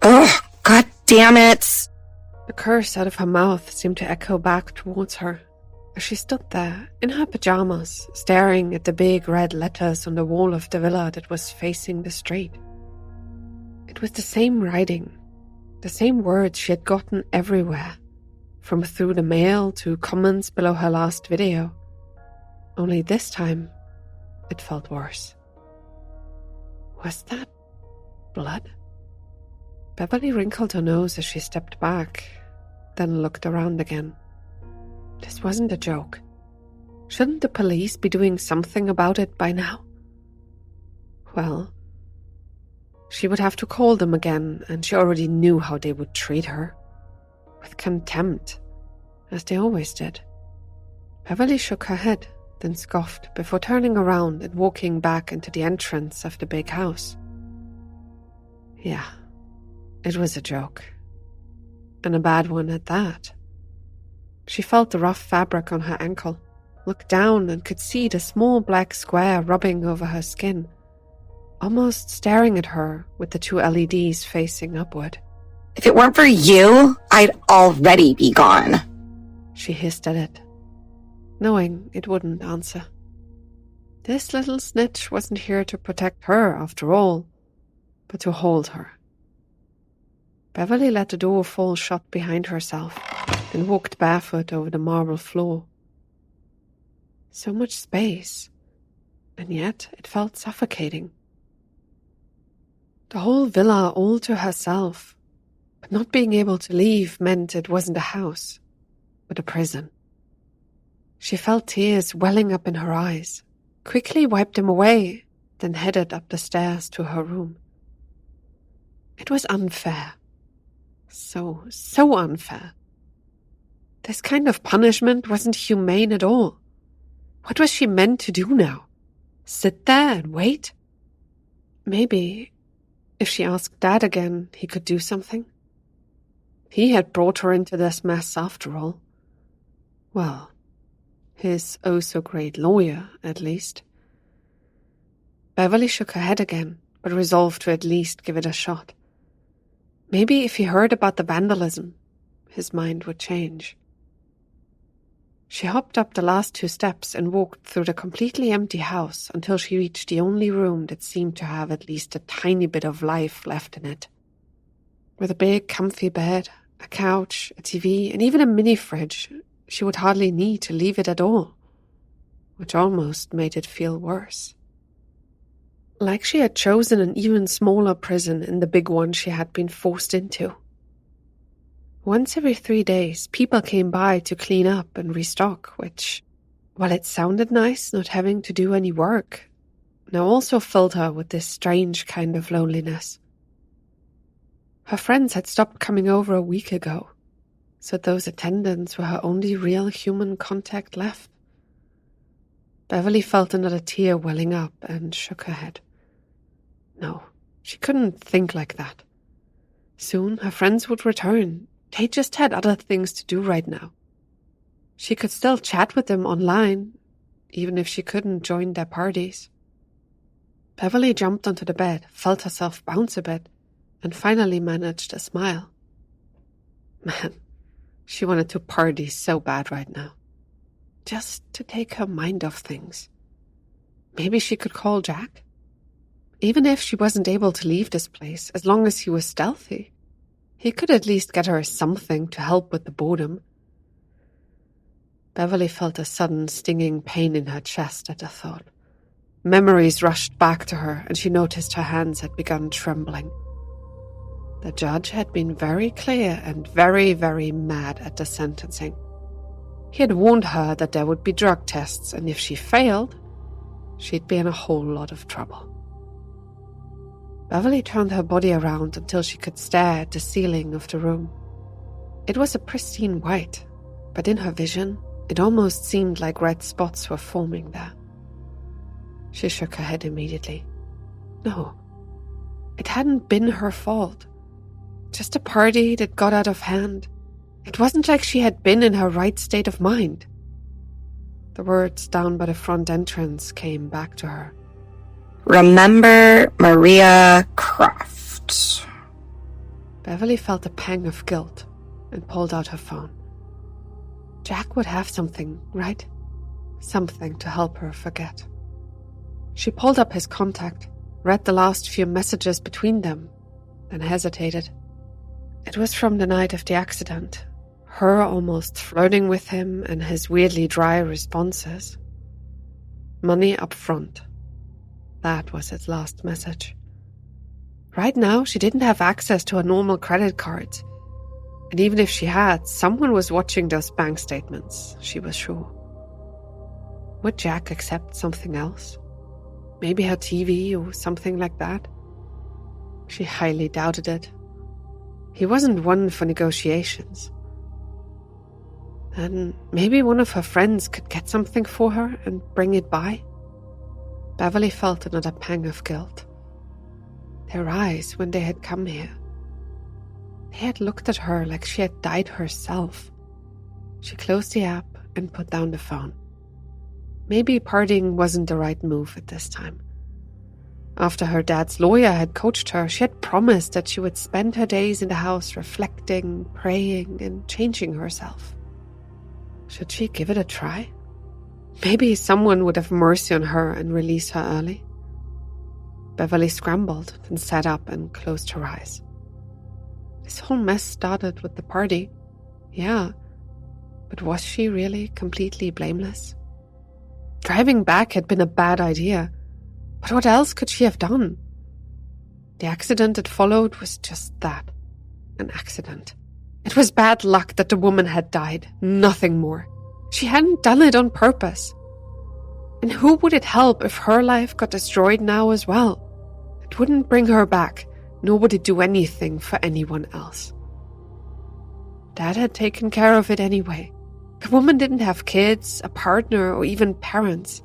Ugh, god damn it! The curse out of her mouth seemed to echo back towards her as she stood there in her pajamas, staring at the big red letters on the wall of the villa that was facing the street. It was the same writing, the same words she had gotten everywhere, from through the mail to comments below her last video. Only this time, it felt worse. Was that blood? Beverly wrinkled her nose as she stepped back, then looked around again. This wasn't a joke. Shouldn't the police be doing something about it by now? Well, she would have to call them again, and she already knew how they would treat her. With contempt, as they always did. Beverly shook her head, then scoffed before turning around and walking back into the entrance of the big house. Yeah, it was a joke. And a bad one at that. She felt the rough fabric on her ankle, looked down and could see the small black square rubbing over her skin, almost staring at her with the two LEDs facing upward. If it weren't for you, I'd already be gone. She hissed at it, knowing it wouldn't answer. This little snitch wasn't here to protect her after all, but to hold her. Beverly let the door fall shut behind herself and walked barefoot over the marble floor. So much space, and yet it felt suffocating. The whole villa all to herself, but not being able to leave meant it wasn't a house, but a prison. She felt tears welling up in her eyes, quickly wiped them away, then headed up the stairs to her room. It was unfair. So unfair. This kind of punishment wasn't humane at all. What was she meant to do now? Sit there and wait? Maybe, if she asked Dad again, he could do something. He had brought her into this mess after all. Well, his oh-so-great lawyer, at least. Beverly shook her head again, but resolved to at least give it a shot. Maybe if he heard about the vandalism, his mind would change. She hopped up the last 2 steps and walked through the completely empty house until she reached the only room that seemed to have at least a tiny bit of life left in it. With a big, comfy bed, a couch, a TV, and even a mini-fridge, she would hardly need to leave it at all, which almost made it feel worse. Like she had chosen an even smaller prison in the big one she had been forced into. Once every 3 days, people came by to clean up and restock, which, while it sounded nice not having to do any work, now also filled her with this strange kind of loneliness. Her friends had stopped coming over a week ago, so those attendants were her only real human contact left. Beverly felt another tear welling up and shook her head. No, she couldn't think like that. Soon her friends would return. They just had other things to do right now. She could still chat with them online, even if she couldn't join their parties. Beverly jumped onto the bed, felt herself bounce a bit, and finally managed a smile. Man, she wanted to party so bad right now. Just to take her mind off things. Maybe she could call Jack? Even if she wasn't able to leave this place, as long as he was stealthy, he could at least get her something to help with the boredom. Beverly felt a sudden stinging pain in her chest at the thought. Memories rushed back to her, and she noticed her hands had begun trembling. The judge had been very clear and very, very mad at the sentencing. He had warned her that there would be drug tests, and if she failed, she'd be in a whole lot of trouble. Beverly turned her body around until she could stare at the ceiling of the room. It was a pristine white, but in her vision, it almost seemed like red spots were forming there. She shook her head immediately. No, it hadn't been her fault. Just a party that got out of hand. It wasn't like she had been in her right state of mind. The words down by the front entrance came back to her. Remember Maria Croft. Beverly felt a pang of guilt and pulled out her phone. Jack would have something, right? Something to help her forget. She pulled up his contact, read the last few messages between them, then hesitated. It was from the night of the accident, her almost flirting with him and his weirdly dry responses. Money up front. That was his last message. Right now, she didn't have access to her normal credit cards. And even if she had, someone was watching those bank statements, she was sure. Would Jack accept something else? Maybe her TV or something like that? She highly doubted it. He wasn't one for negotiations. Then maybe one of her friends could get something for her and bring it by? Beverly felt another pang of guilt. Their eyes, when they had come here, they had looked at her like she had died herself. She closed the app and put down the phone. Maybe partying wasn't the right move at this time. After her dad's lawyer had coached her, she had promised that she would spend her days in the house reflecting, praying, and changing herself. Should she give it a try? Maybe someone would have mercy on her and release her early. Beverly scrambled and sat up and closed her eyes. This whole mess started with the party. Yeah, but was she really completely blameless? Driving back had been a bad idea, but what else could she have done? The accident that followed was just that, an accident. It was bad luck that the woman had died, nothing more. She hadn't done it on purpose. And who would it help if her life got destroyed now as well? It wouldn't bring her back, nor would it do anything for anyone else. Dad had taken care of it anyway. The woman didn't have kids, a partner, or even parents.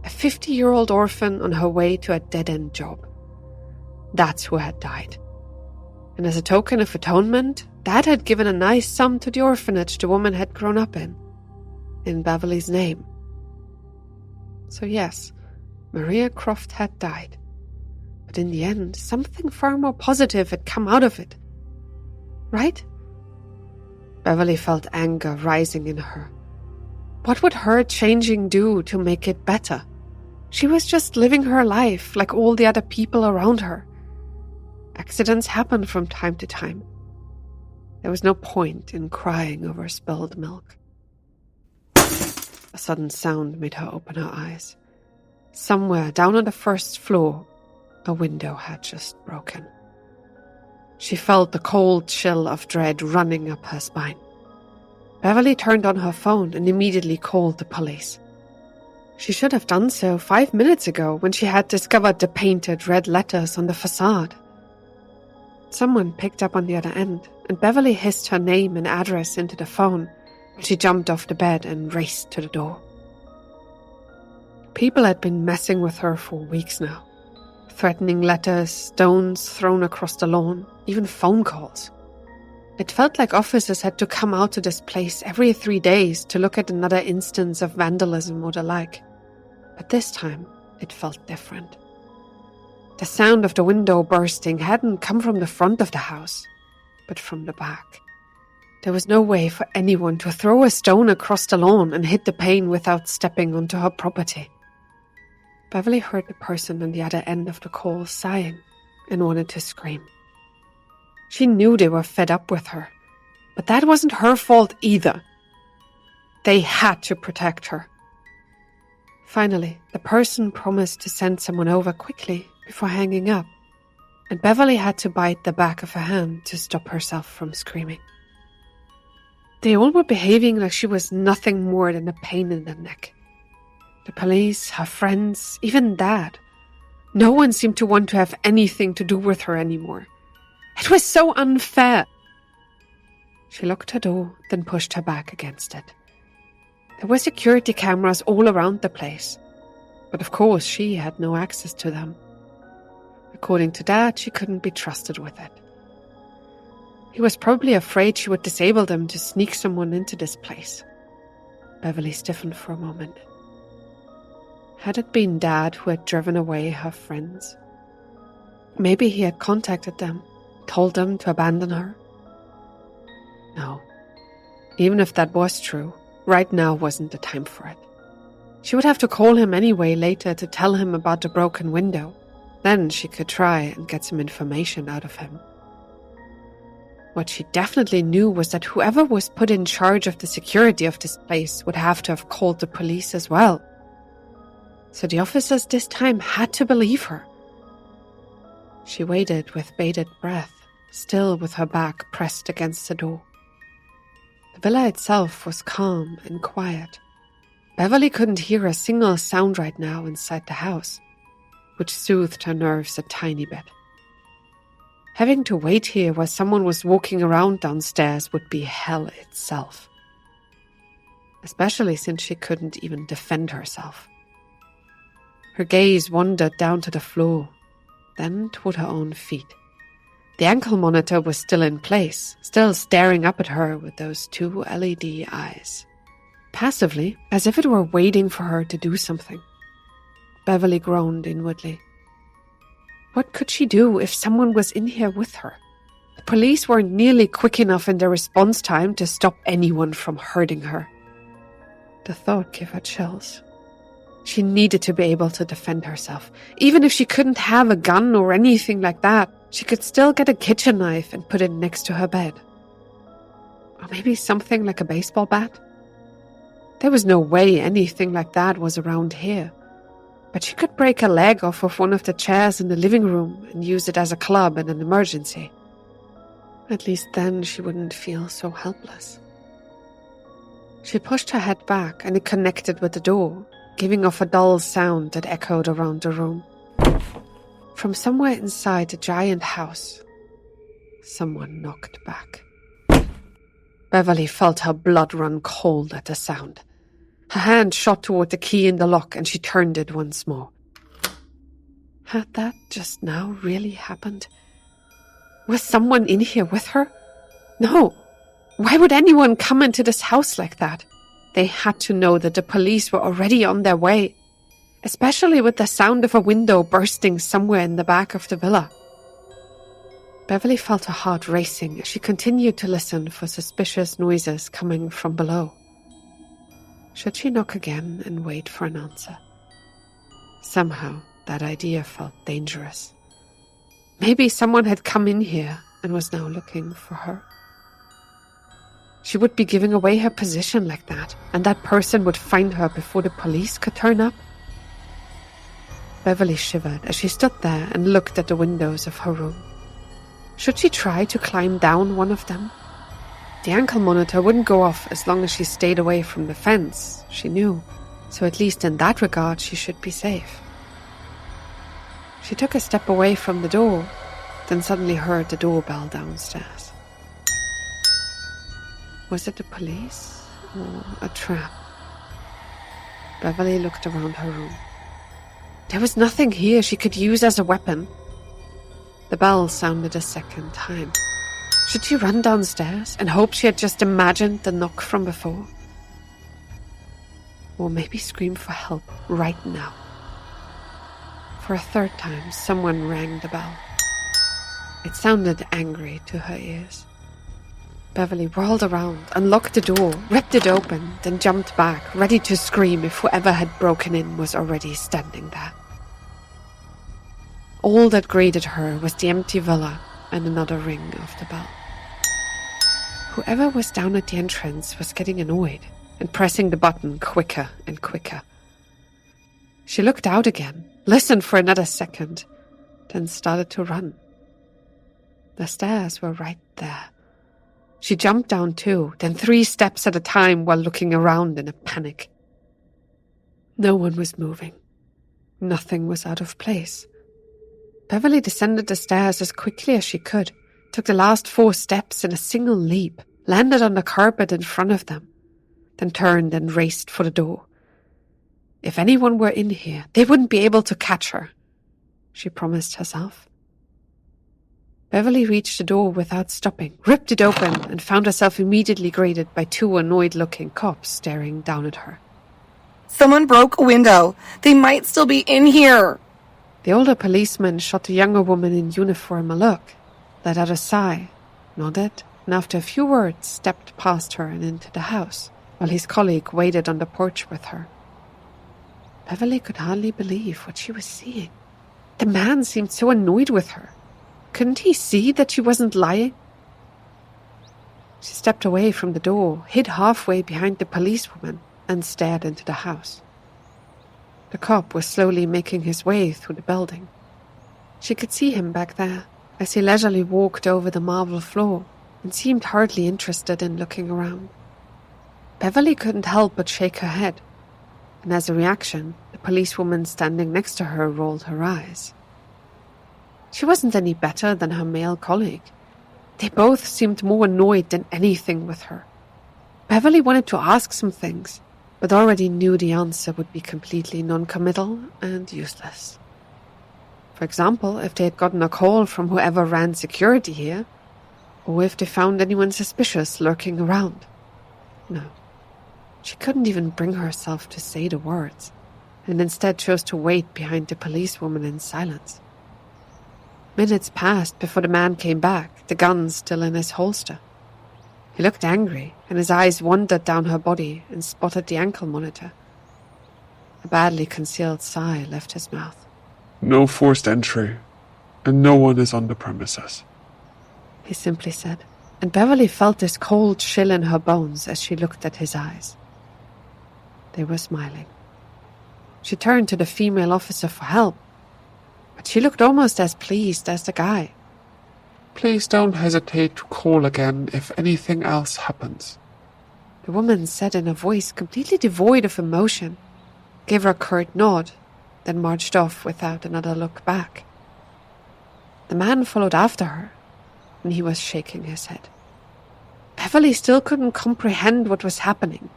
A 50-year-old orphan on her way to a dead-end job. That's who had died. And as a token of atonement, Dad had given a nice sum to the orphanage the woman had grown up in Beverly's name. So yes, Maria Croft had died. But in the end, something far more positive had come out of it. Right? Beverly felt anger rising in her. What would her changing do to make it better? She was just living her life like all the other people around her. Accidents happen from time to time. There was no point in crying over spilled milk. A sudden sound made her open her eyes. Somewhere down on the first floor, a window had just broken. She felt the cold chill of dread running up her spine. Beverly turned on her phone and immediately called the police. She should have done so 5 minutes ago when she had discovered the painted red letters on the facade. Someone picked up on the other end, and Beverly hissed her name and address into the phone when she jumped off the bed and raced to the door. People had been messing with her for weeks now. Threatening letters, stones thrown across the lawn, even phone calls. It felt like officers had to come out to this place every 3 days to look at another instance of vandalism or the like. But this time, it felt different. The sound of the window bursting hadn't come from the front of the house, but from the back. There was no way for anyone to throw a stone across the lawn and hit the pane without stepping onto her property. Beverly heard the person on the other end of the call sighing and wanted to scream. She knew they were fed up with her, but that wasn't her fault either. They had to protect her. Finally, the person promised to send someone over quickly before hanging up, and Beverly had to bite the back of her hand to stop herself from screaming. They all were behaving like she was nothing more than a pain in the neck. The police, her friends, even Dad. No one seemed to want to have anything to do with her anymore. It was so unfair. She locked her door, then pushed her back against it. There were security cameras all around the place, but of course she had no access to them. According to Dad, she couldn't be trusted with it. He was probably afraid she would disable them to sneak someone into this place. Beverly stiffened for a moment. Had it been Dad who had driven away her friends? Maybe he had contacted them, told them to abandon her? No. Even if that was true, right now wasn't the time for it. She would have to call him anyway later to tell him about the broken window. Then she could try and get some information out of him. What she definitely knew was that whoever was put in charge of the security of this place would have to have called the police as well. So the officers this time had to believe her. She waited with bated breath, still with her back pressed against the door. The villa itself was calm and quiet. Beverly couldn't hear a single sound right now inside the house, which soothed her nerves a tiny bit. Having to wait here while someone was walking around downstairs would be hell itself. Especially since she couldn't even defend herself. Her gaze wandered down to the floor, then toward her own feet. The ankle monitor was still in place, still staring up at her with those 2 LED eyes. Passively, as if it were waiting for her to do something. Beverly groaned inwardly. What could she do if someone was in here with her? The police weren't nearly quick enough in their response time to stop anyone from hurting her. The thought gave her chills. She needed to be able to defend herself. Even if she couldn't have a gun or anything like that, she could still get a kitchen knife and put it next to her bed. Or maybe something like a baseball bat? There was no way anything like that was around here. But she could break a leg off of one of the chairs in the living room and use it as a club in an emergency. At least then she wouldn't feel so helpless. She pushed her head back and it connected with the door, giving off a dull sound that echoed around the room. From somewhere inside the giant house, someone knocked back. Beverly felt her blood run cold at the sound. Her hand shot toward the key in the lock and she turned it once more. Had that just now really happened? Was someone in here with her? No. Why would anyone come into this house like that? They had to know that the police were already on their way, especially with the sound of a window bursting somewhere in the back of the villa. Beverly felt her heart racing as she continued to listen for suspicious noises coming from below. Should she knock again and wait for an answer? Somehow, that idea felt dangerous. Maybe someone had come in here and was now looking for her. She would be giving away her position like that, and that person would find her before the police could turn up. Beverly shivered as she stood there and looked at the windows of her room. Should she try to climb down one of them? The ankle monitor wouldn't go off as long as she stayed away from the fence, she knew, so at least in that regard she should be safe. She took a step away from the door, then suddenly heard the doorbell downstairs. Was it the police or a trap? Beverly looked around her room. There was nothing here she could use as a weapon. The bell sounded a second time. Should she run downstairs and hope she had just imagined the knock from before? Or maybe scream for help right now? For a third time, someone rang the bell. It sounded angry to her ears. Beverly whirled around, unlocked the door, ripped it open, then jumped back, ready to scream if whoever had broken in was already standing there. All that greeted her was the empty villa and another ring of the bell. Whoever was down at the entrance was getting annoyed and pressing the button quicker and quicker. She looked out again, listened for another second, then started to run. The stairs were right there. She jumped down 2, then 3 steps at a time while looking around in a panic. No one was moving. Nothing was out of place. Beverly descended the stairs as quickly as she could, took the last 4 steps in a single leap, landed on the carpet in front of them, then turned and raced for the door. If anyone were in here, they wouldn't be able to catch her, she promised herself. Beverly reached the door without stopping, ripped it open, and found herself immediately greeted by 2 annoyed-looking cops staring down at her. Someone broke a window. They might still be in here. The older policeman shot the younger woman in uniform a look. let out a sigh, nodded, and after a few words stepped past her and into the house, while his colleague waited on the porch with her. Beverly could hardly believe what she was seeing. The man seemed so annoyed with her. Couldn't he see that she wasn't lying? She stepped away from the door, hid halfway behind the policewoman, and stared into the house. The cop was slowly making his way through the building. She could see him back there, as he leisurely walked over the marble floor and seemed hardly interested in looking around. Beverly couldn't help but shake her head, and as a reaction, the policewoman standing next to her rolled her eyes. She wasn't any better than her male colleague. They both seemed more annoyed than anything with her. Beverly wanted to ask some things, but already knew the answer would be completely non-committal and useless. For example, if they had gotten a call from whoever ran security here, or if they found anyone suspicious lurking around. No, she couldn't even bring herself to say the words, and instead chose to wait behind the policewoman in silence. Minutes passed before the man came back, the gun still in his holster. He looked angry, and his eyes wandered down her body and spotted the ankle monitor. A badly concealed sigh left his mouth. No forced entry, and no one is on the premises, he simply said, and Beverly felt this cold chill in her bones as she looked at his eyes. They were smiling. She turned to the female officer for help, but she looked almost as pleased as the guy. Please don't hesitate to call again if anything else happens, the woman said in a voice completely devoid of emotion, gave her a curt nod, then marched off without another look back. The man followed after her, and he was shaking his head. Beverly still couldn't comprehend what was happening.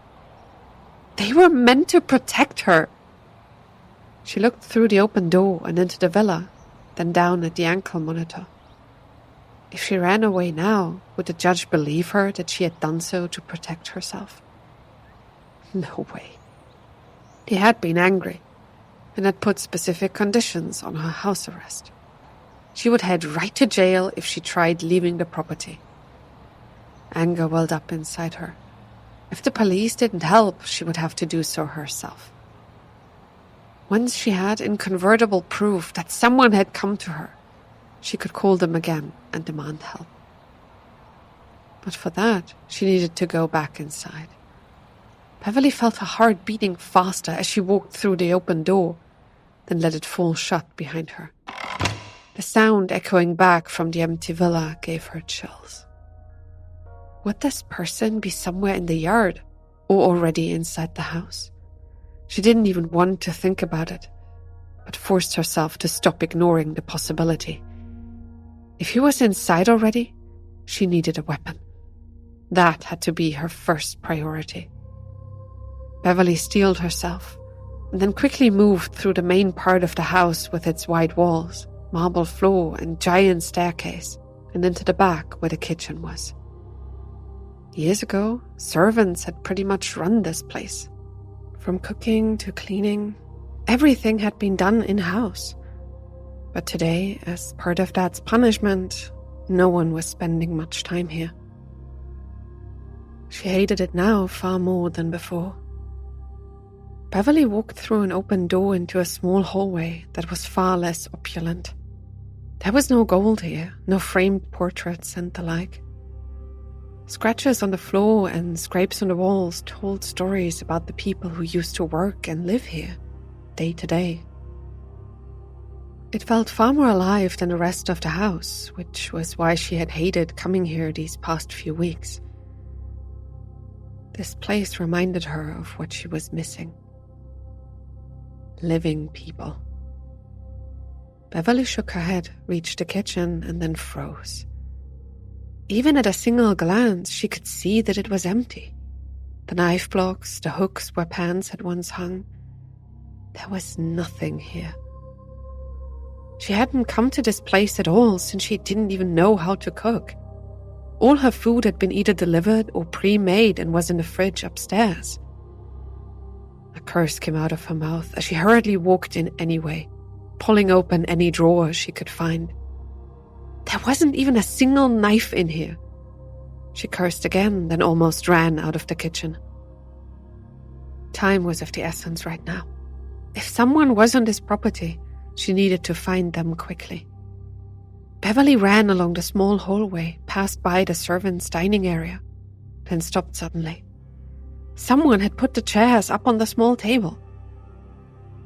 They were meant to protect her. She looked through the open door and into the villa, then down at the ankle monitor. If she ran away now, would the judge believe her that she had done so to protect herself? No way. He had been angry, and had put specific conditions on her house arrest. She would head right to jail if she tried leaving the property. Anger welled up inside her. If the police didn't help, she would have to do so herself. Once she had incontrovertible proof that someone had come to her, she could call them again and demand help. But for that, she needed to go back inside. Beverly felt her heart beating faster as she walked through the open door, then let it fall shut behind her. The sound echoing back from the empty villa gave her chills. Would this person be somewhere in the yard or already inside the house? She didn't even want to think about it, but forced herself to stop ignoring the possibility. If he was inside already, she needed a weapon. That had to be her first priority. Beverly steeled herself, and then quickly moved through the main part of the house with its white walls, marble floor, and giant staircase, and into the back where the kitchen was. Years ago, servants had pretty much run this place. From cooking to cleaning, everything had been done in-house. But today, as part of Dad's punishment, no one was spending much time here. She hated it now far more than before. Beverly walked through an open door into a small hallway that was far less opulent. There was no gold here, no framed portraits and the like. Scratches on the floor and scrapes on the walls told stories about the people who used to work and live here, day to day. It felt far more alive than the rest of the house, which was why she had hated coming here these past few weeks. This place reminded her of what she was missing. Living people. Beverly shook her head, reached the kitchen, and then froze. Even at a single glance, she could see that it was empty. The knife blocks, the hooks where pans had once hung. There was nothing here. She hadn't come to this place at all since she didn't even know how to cook. All her food had been either delivered or pre-made and was in the fridge upstairs. A curse came out of her mouth as she hurriedly walked in anyway, pulling open any drawer she could find. There wasn't even a single knife in here. She cursed again, then almost ran out of the kitchen. Time was of the essence right now. If someone was on this property, she needed to find them quickly. Beverly ran along the small hallway, passed by the servants' dining area, then stopped suddenly. Someone had put the chairs up on the small table.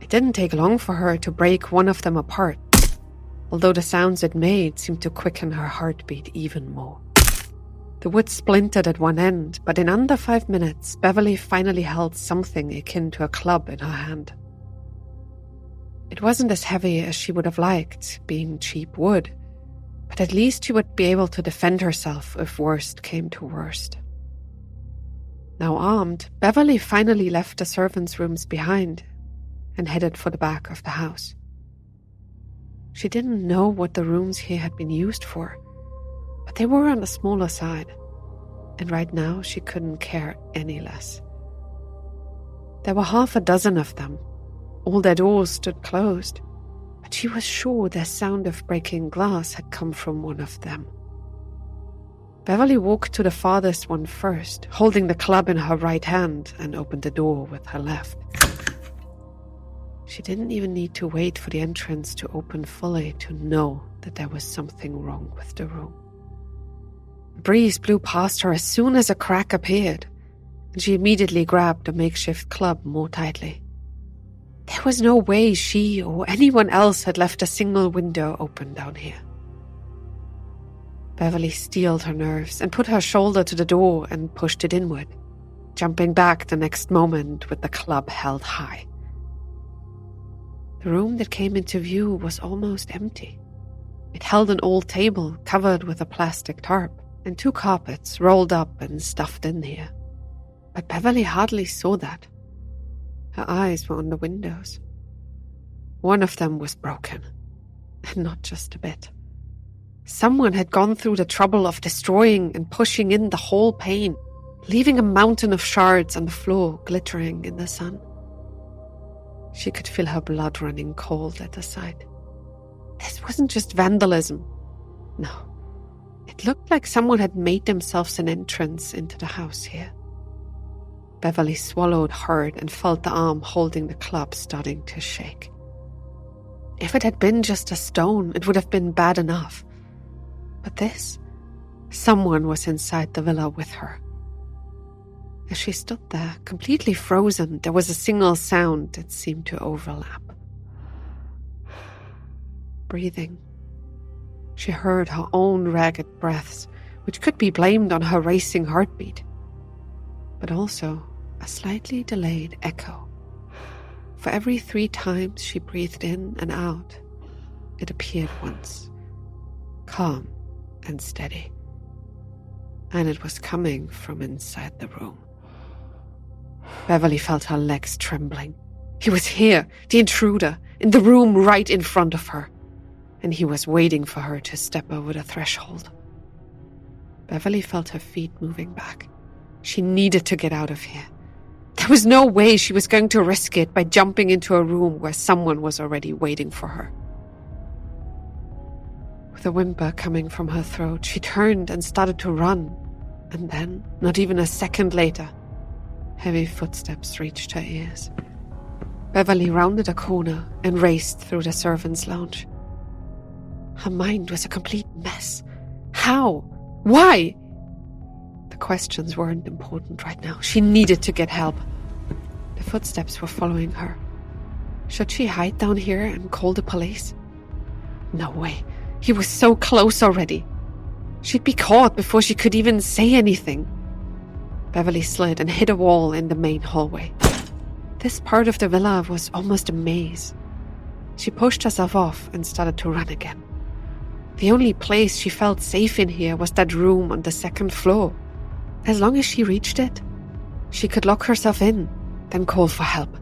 It didn't take long for her to break one of them apart, although the sounds it made seemed to quicken her heartbeat even more. The wood splintered at one end, but in under 5 minutes, Beverly finally held something akin to a club in her hand. It wasn't as heavy as she would have liked, being cheap wood, but at least she would be able to defend herself if worst came to worst. Now armed, Beverly finally left the servants' rooms behind and headed for the back of the house. She didn't know what the rooms here had been used for, but they were on the smaller side, and right now she couldn't care any less. There were 6 of them. All their doors stood closed, but she was sure the sound of breaking glass had come from one of them. Beverly walked to the farthest one first, holding the club in her right hand, and opened the door with her left. She didn't even need to wait for the entrance to open fully to know that there was something wrong with the room. A breeze blew past her as soon as a crack appeared, and she immediately grabbed the makeshift club more tightly. There was no way she or anyone else had left a single window open down here. Beverly steeled her nerves and put her shoulder to the door and pushed it inward, jumping back the next moment with the club held high. The room that came into view was almost empty. It held an old table covered with a plastic tarp and 2 carpets rolled up and stuffed in here. But Beverly hardly saw that. Her eyes were on the windows. One of them was broken, and not just a bit. Someone had gone through the trouble of destroying and pushing in the whole pane, leaving a mountain of shards on the floor glittering in the sun. She could feel her blood running cold at the sight. This wasn't just vandalism. No, it looked like someone had made themselves an entrance into the house here. Beverly swallowed hard and felt the arm holding the club starting to shake. If it had been just a stone, it would have been bad enough. But this, someone was inside the villa with her. As she stood there, completely frozen, there was a single sound that seemed to overlap. Breathing. She heard her own ragged breaths, which could be blamed on her racing heartbeat, but also a slightly delayed echo. For every 3 times she breathed in and out, it appeared once, calm and steady, and it was coming from inside the room. Beverly felt her legs trembling. He was here, the intruder, in the room right in front of her, and he was waiting for her to step over the threshold. Beverly felt her feet moving back. She needed to get out of here. There was no way she was going to risk it by jumping into a room where someone was already waiting for her. With a whimper coming from her throat, she turned and started to run. And then, not even a second later, heavy footsteps reached her ears. Beverly rounded a corner and raced through the servants' lounge. Her mind was a complete mess. How? Why? The questions weren't important right now. She needed to get help. The footsteps were following her. Should she hide down here and call the police? No way. He was so close already. She'd be caught before she could even say anything. Beverly slid and hit a wall in the main hallway. This part of the villa was almost a maze. She pushed herself off and started to run again. The only place she felt safe in here was that room on the 2nd floor. As long as she reached it, she could lock herself in, then call for help.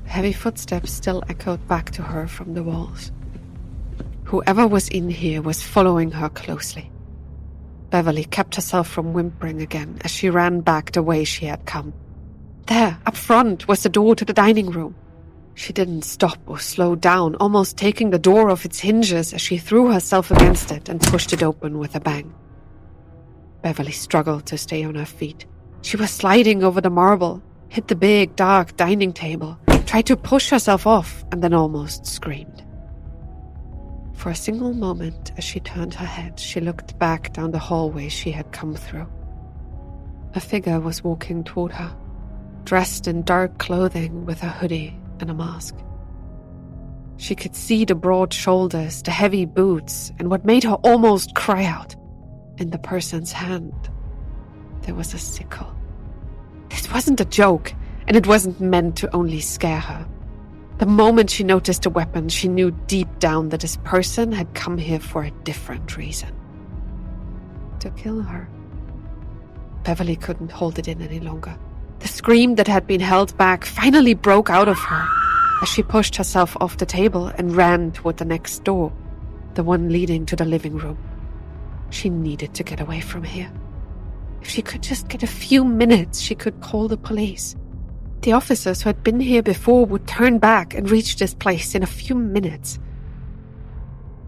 Heavy footsteps still echoed back to her from the walls. Whoever was in here was following her closely. Beverly kept herself from whimpering again as she ran back the way she had come. There, up front, was the door to the dining room. She didn't stop or slow down, almost taking the door off its hinges as she threw herself against it and pushed it open with a bang. Beverly struggled to stay on her feet. She was sliding over the marble, hit the big, dark dining table, tried to push herself off, and then almost screamed. For a single moment, as she turned her head, she looked back down the hallway she had come through. A figure was walking toward her, dressed in dark clothing with a hoodie and a mask. She could see the broad shoulders, the heavy boots, and what made her almost cry out, in the person's hand, there was a sickle. This wasn't a joke, and it wasn't meant to only scare her. The moment she noticed the weapon, she knew deep down that this person had come here for a different reason. To kill her. Beverly couldn't hold it in any longer. The scream that had been held back finally broke out of her as she pushed herself off the table and ran toward the next door, the one leading to the living room. She needed to get away from here. If she could just get a few minutes, she could call the police. The officers who had been here before would turn back and reach this place in a few minutes.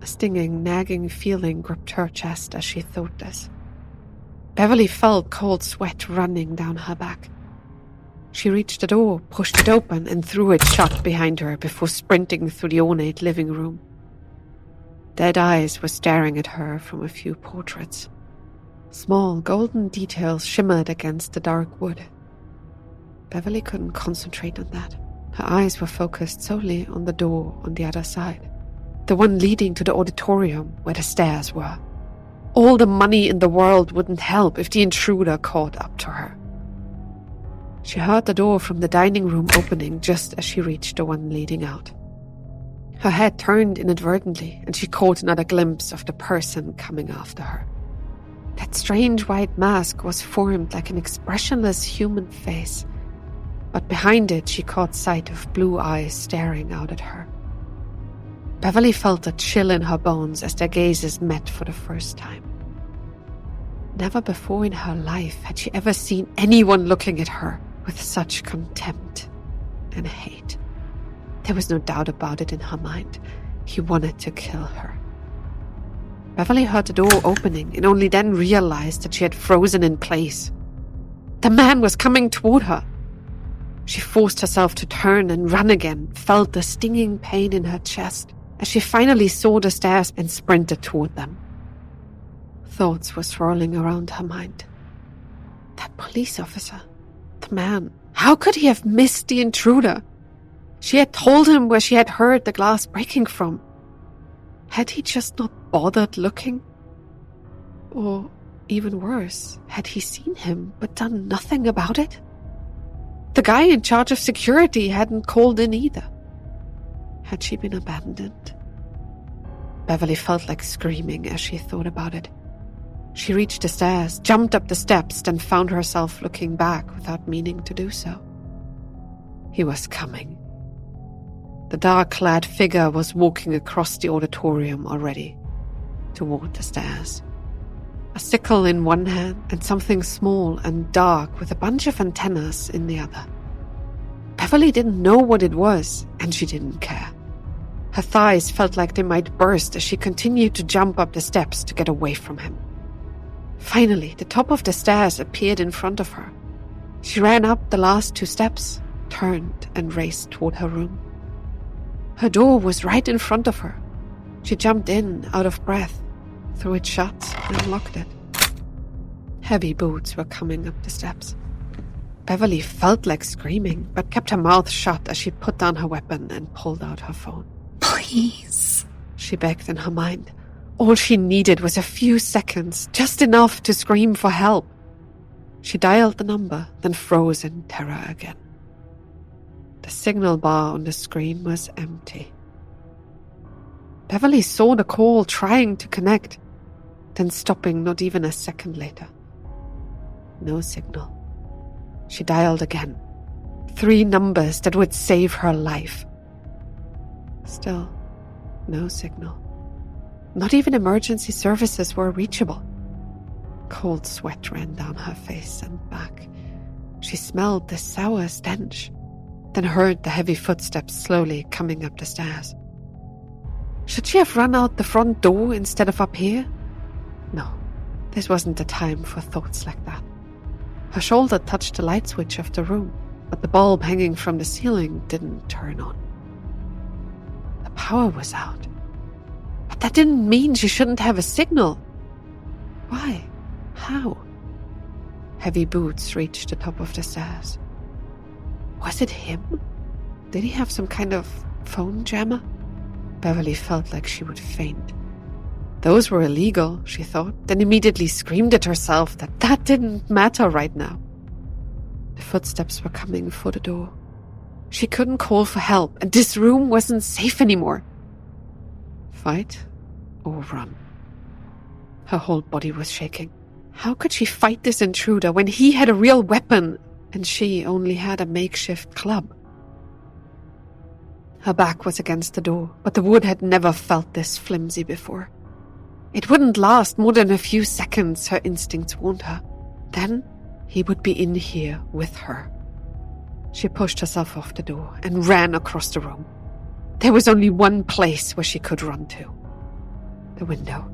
A stinging, nagging feeling gripped her chest as she thought this. Beverly felt cold sweat running down her back. She reached the door, pushed it open, and threw it shut behind her before sprinting through the ornate living room. Dead eyes were staring at her from a few portraits. Small golden details shimmered against the dark wood. Beverly couldn't concentrate on that. Her eyes were focused solely on the door on the other side, the one leading to the auditorium where the stairs were. All the money in the world wouldn't help if the intruder caught up to her. She heard the door from the dining room opening just as she reached the one leading out. Her head turned inadvertently, and she caught another glimpse of the person coming after her. That strange white mask was formed like an expressionless human face, but behind it she caught sight of blue eyes staring out at her. Beverly felt a chill in her bones as their gazes met for the first time. Never before in her life had she ever seen anyone looking at her with such contempt and hate. There was no doubt about it in her mind. He wanted to kill her. Beverly heard the door opening and only then realized that she had frozen in place. The man was coming toward her. She forced herself to turn and run again, felt the stinging pain in her chest as she finally saw the stairs and sprinted toward them. Thoughts were swirling around her mind. That police officer, the man, how could he have missed the intruder? She had told him where she had heard the glass breaking from. Had he just not bothered looking? Or, even worse, had he seen him but done nothing about it? The guy in charge of security hadn't called in either. Had she been abandoned? Beverly felt like screaming as she thought about it. She reached the stairs, jumped up the steps, then found herself looking back without meaning to do so. He was coming. The dark-clad figure was walking across the auditorium already, toward the stairs. A sickle in one hand and something small and dark with a bunch of antennas in the other. Beverly didn't know what it was, and she didn't care. Her thighs felt like they might burst as she continued to jump up the steps to get away from him. Finally, the top of the stairs appeared in front of her. She ran up the last 2 steps, turned, and raced toward her room. Her door was right in front of her. She jumped in, out of breath, threw it shut, and locked it. Heavy boots were coming up the steps. Beverly felt like screaming, but kept her mouth shut as she put down her weapon and pulled out her phone. Please, she begged in her mind. All she needed was a few seconds, just enough to scream for help. She dialed the number, then froze in terror again. The signal bar on the screen was empty. Beverly saw the call trying to connect, then stopping not even a second later. No signal. She dialed again. 3 numbers that would save her life. Still, no signal. Not even emergency services were reachable. Cold sweat ran down her face and back. She smelled the sour stench. then heard the heavy footsteps slowly coming up the stairs. Should she have run out the front door instead of up here? No, this wasn't the time for thoughts like that. Her shoulder touched the light switch of the room, but the bulb hanging from the ceiling didn't turn on. The power was out. But that didn't mean she shouldn't have a signal. Why? How? Heavy boots reached the top of the stairs. Was it him? Did he have some kind of phone jammer? Beverly felt like she would faint. Those were illegal, she thought, then immediately screamed at herself that didn't matter right now. The footsteps were coming for the door. She couldn't call for help, and this room wasn't safe anymore. Fight or run? Her whole body was shaking. How could she fight this intruder when he had a real weapon and she only had a makeshift club? Her back was against the door, but the wood had never felt this flimsy before. It wouldn't last more than a few seconds, her instincts warned her. Then he would be in here with her. She pushed herself off the door and ran across the room. There was only one place where she could run to. The window.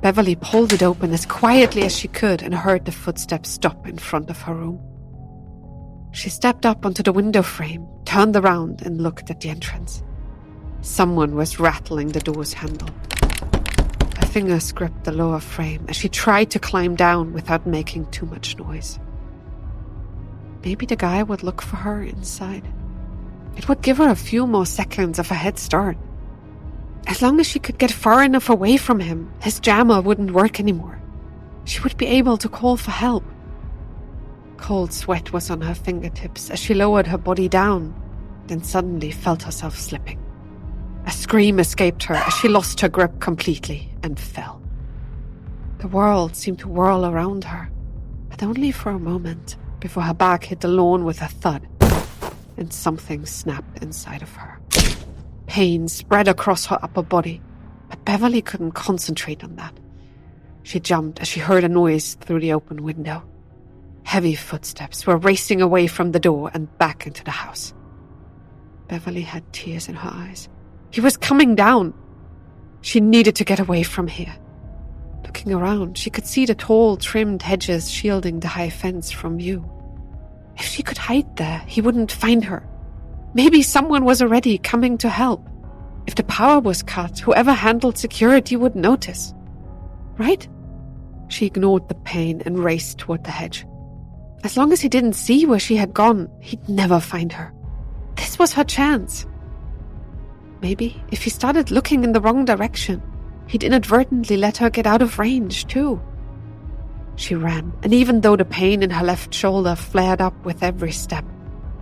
Beverly pulled it open as quietly as she could and heard the footsteps stop in front of her room. She stepped up onto the window frame, turned around and looked at the entrance. Someone was rattling the door's handle. Her fingers gripped the lower frame as she tried to climb down without making too much noise. Maybe the guy would look for her inside. It would give her a few more seconds of a head start. As long as she could get far enough away from him, his jammer wouldn't work anymore. She would be able to call for help. Cold sweat was on her fingertips as she lowered her body down, then suddenly felt herself slipping. A scream escaped her as she lost her grip completely and fell. The world seemed to whirl around her, but only for a moment before her back hit the lawn with a thud, and something snapped inside of her. Pain spread across her upper body, but Beverly couldn't concentrate on that. She jumped as she heard a noise through the open window. Heavy footsteps were racing away from the door and back into the house. Beverly had tears in her eyes. He was coming down. She needed to get away from here. Looking around, she could see the tall, trimmed hedges shielding the high fence from view. If she could hide there, he wouldn't find her. Maybe someone was already coming to help. If the power was cut, whoever handled security would notice. Right? She ignored the pain and raced toward the hedge. As long as he didn't see where she had gone, he'd never find her. This was her chance. Maybe if he started looking in the wrong direction, he'd inadvertently let her get out of range, too. She ran, and even though the pain in her left shoulder flared up with every step,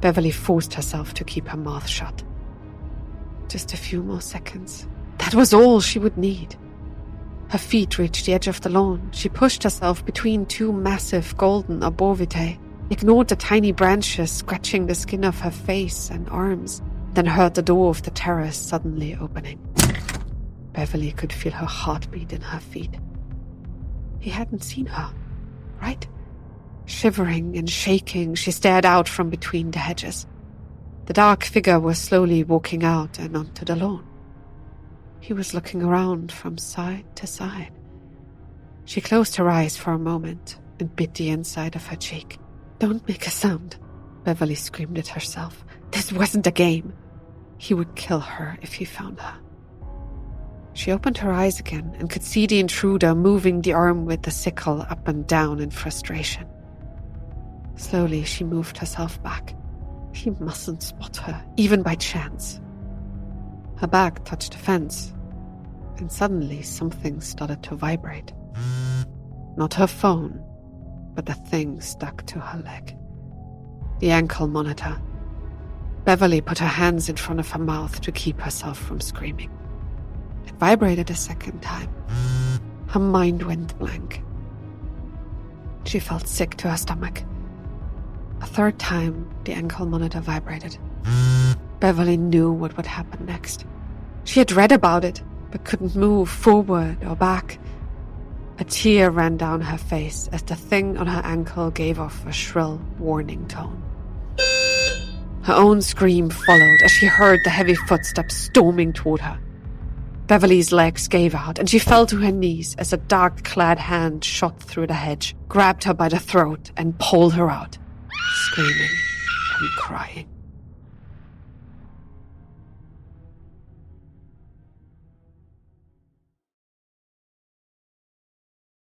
Beverly forced herself to keep her mouth shut. Just a few more seconds. That was all she would need. Her feet reached the edge of the lawn. She pushed herself between two massive golden arborvitae, ignored the tiny branches scratching the skin of her face and arms, then heard the door of the terrace suddenly opening. Beverly could feel her heartbeat in her feet. He hadn't seen her, right? Shivering and shaking, she stared out from between the hedges. The dark figure was slowly walking out and onto the lawn. He was looking around from side to side. She closed her eyes for a moment and bit the inside of her cheek. "Don't make a sound," Beverly screamed at herself. This wasn't a game. He would kill her if he found her. She opened her eyes again and could see the intruder moving the arm with the sickle up and down in frustration. Slowly, she moved herself back. He mustn't spot her, even by chance. Her back touched the fence, and suddenly something started to vibrate. Not her phone, but the thing stuck to her leg. The ankle monitor. Beverly put her hands in front of her mouth to keep herself from screaming. It vibrated a second time. Her mind went blank. She felt sick to her stomach. A third time, the ankle monitor vibrated. Beverly knew what would happen next. She had read about it, but couldn't move forward or back. A tear ran down her face as the thing on her ankle gave off a shrill warning tone. Her own scream followed as she heard the heavy footsteps storming toward her. Beverly's legs gave out, and she fell to her knees as a dark-clad hand shot through the hedge, grabbed her by the throat, and pulled her out, screaming and crying.